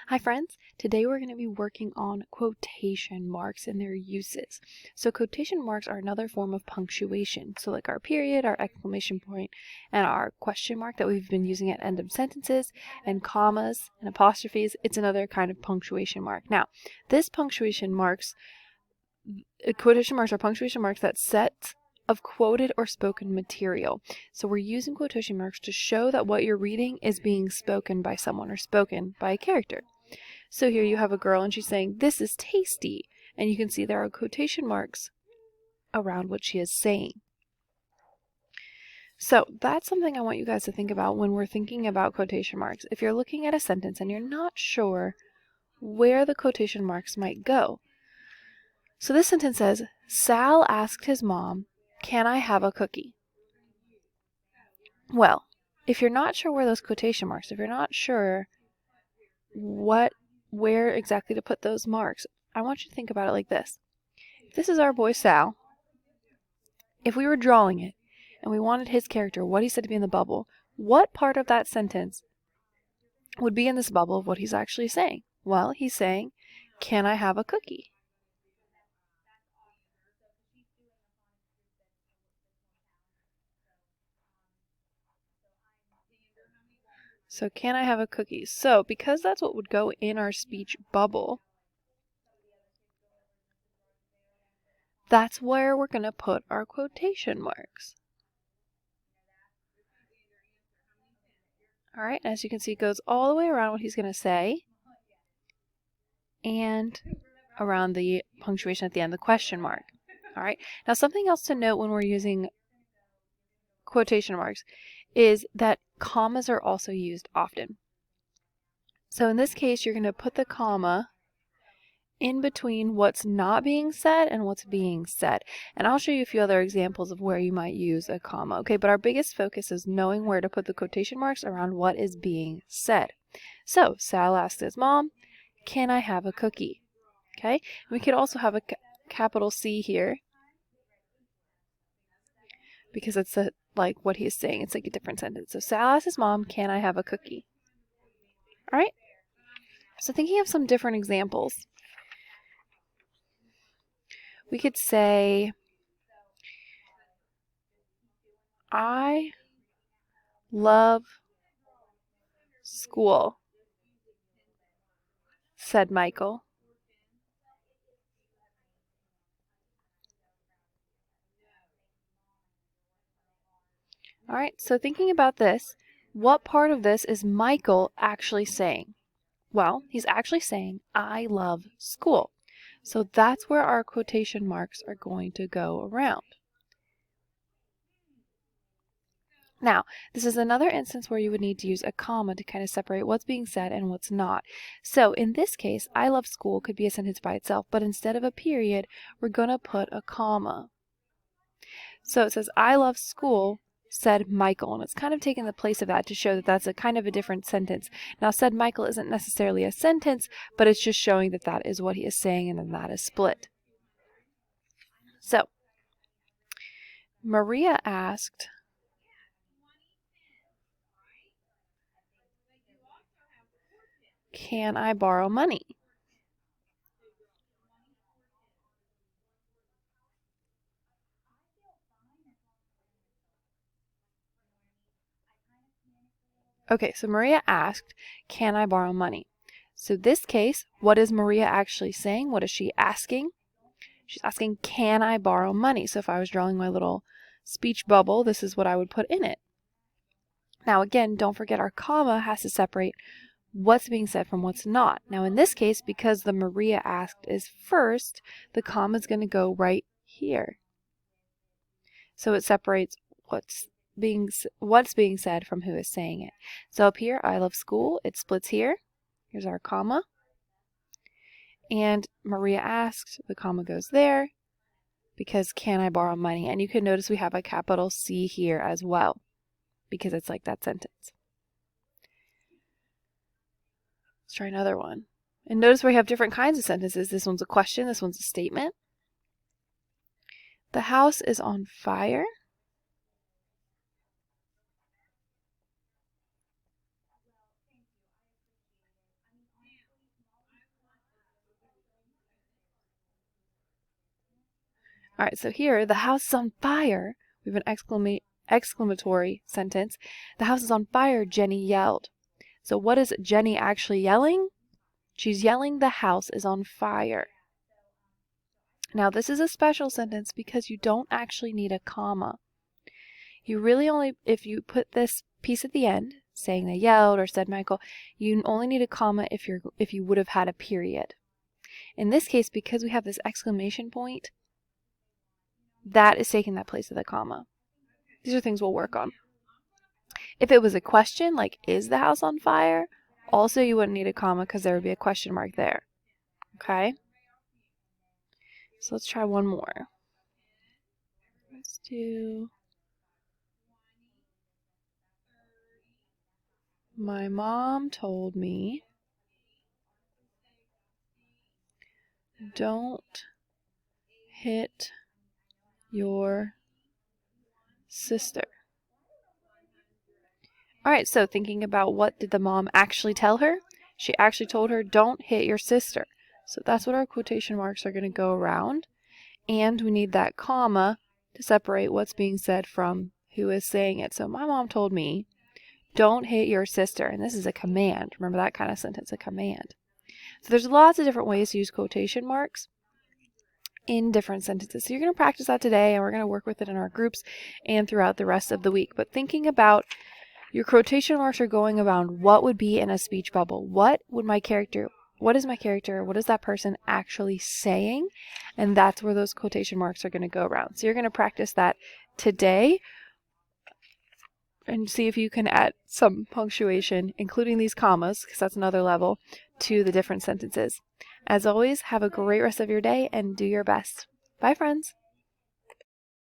Hi friends, today we're going to be working on quotation marks and their uses. So quotation marks are another form of punctuation. So like our period, our exclamation point, and our question mark that we've been using at end of sentences, and commas and apostrophes, it's another kind of punctuation mark. Now, quotation marks are punctuation marks that set of quoted or spoken material. So we're using quotation marks to show that what you're reading is being spoken by someone or spoken by a character. So here you have a girl and she's saying, "This is tasty." And you can see there are quotation marks around what she is saying. So that's something I want you guys to think about when we're thinking about quotation marks. If you're looking at a sentence and you're not sure where the quotation marks might go. So this sentence says, Sal asked his mom, "Can I have a cookie?" Well, if you're not sure where those quotation marks, if you're not sure where exactly to put those marks, I want you to think about it like this. If this is our boy Sal, if we were drawing it and we wanted his character, what he said to be in the bubble, what part of that sentence would be in this bubble of what he's actually saying? Well, he's saying, "Can I have a cookie?" So, can I have a cookie? So, because that's what would go in our speech bubble, that's where we're going to put our quotation marks. All right, as you can see, it goes all the way around what he's going to say and around the punctuation at the end, the question mark. All right, now something else to note when we're using quotation marks is that commas are also used often. So in this case, you're going to put the comma in between what's not being said and what's being said. And I'll show you a few other examples of where you might use a comma. Okay, but our biggest focus is knowing where to put the quotation marks around what is being said. So Sal asked his mom, "Can I have a cookie?" Okay, we could also have a capital C here because it's like what he's saying. It's like a different sentence. So Sal asked his mom, "Can I have a cookie?" All right. So thinking of some different examples, we could say, "I love school," said Michael. All right, so thinking about this, what part of this is Michael actually saying? Well, he's actually saying, "I love school." So that's where our quotation marks are going to go around. Now, this is another instance where you would need to use a comma to kind of separate what's being said and what's not. So in this case, "I love school" could be a sentence by itself, but instead of a period, we're going to put a comma. So it says, "I love school," said Michael, and it's kind of taking the place of that to show that that's a kind of a different sentence. Now, "said Michael" isn't necessarily a sentence, but it's just showing that that is what he is saying, and then that is split. So, Maria asked, "Can I borrow money?" Okay, so Maria asked, "Can I borrow money?" So this case, what is Maria actually saying? What is she asking? She's asking, "Can I borrow money?" So if I was drawing my little speech bubble, this is what I would put in it. Now again, don't forget our comma has to separate what's being said from what's not. Now in this case, because the Maria asked is first, the comma is going to go right here. So it separates what's being said from who is saying it. So up here, "I love school," it splits here. Here's our comma. And Maria asked, the comma goes there because "can I borrow money?" And you can notice we have a capital C here as well because it's like that sentence. Let's try another one. And notice we have different kinds of sentences. This one's a question, this one's a statement. "The house is on fire." All right, so here, the house is on fire. We have an exclamatory sentence. The house is on fire, Jenny yelled. So what is Jenny actually yelling? She's yelling the house is on fire. Now this is a special sentence because you don't actually need a comma. You really only, if you put this piece at the end, saying they yelled or said Michael, you only need a comma if you would have had a period. In this case, because we have this exclamation point, that is taking that place of the comma. These are things we'll work on. If it was a question, like, is the house on fire? Also, you wouldn't need a comma because there would be a question mark there. Okay? So let's try one more. Let's do... My mom told me, don't hit your sister. All right, so thinking about what did the mom actually tell her? She actually told her, don't hit your sister. So that's what our quotation marks are going to go around. And we need that comma to separate what's being said from who is saying it. So my mom told me, don't hit your sister. And this is a command. Remember that kind of sentence, a command. So there's lots of different ways to use quotation marks in different sentences. So you're going to practice that today, and we're going to work with it in our groups and throughout the rest of the week. But thinking about your quotation marks are going around what would be in a speech bubble. What is my character? What is that person actually saying? And that's where those quotation marks are going to go around. So you're going to practice that today and see if you can add some punctuation, including these commas, because that's another level, to the different sentences. As always, have a great rest of your day and do your best. Bye, friends.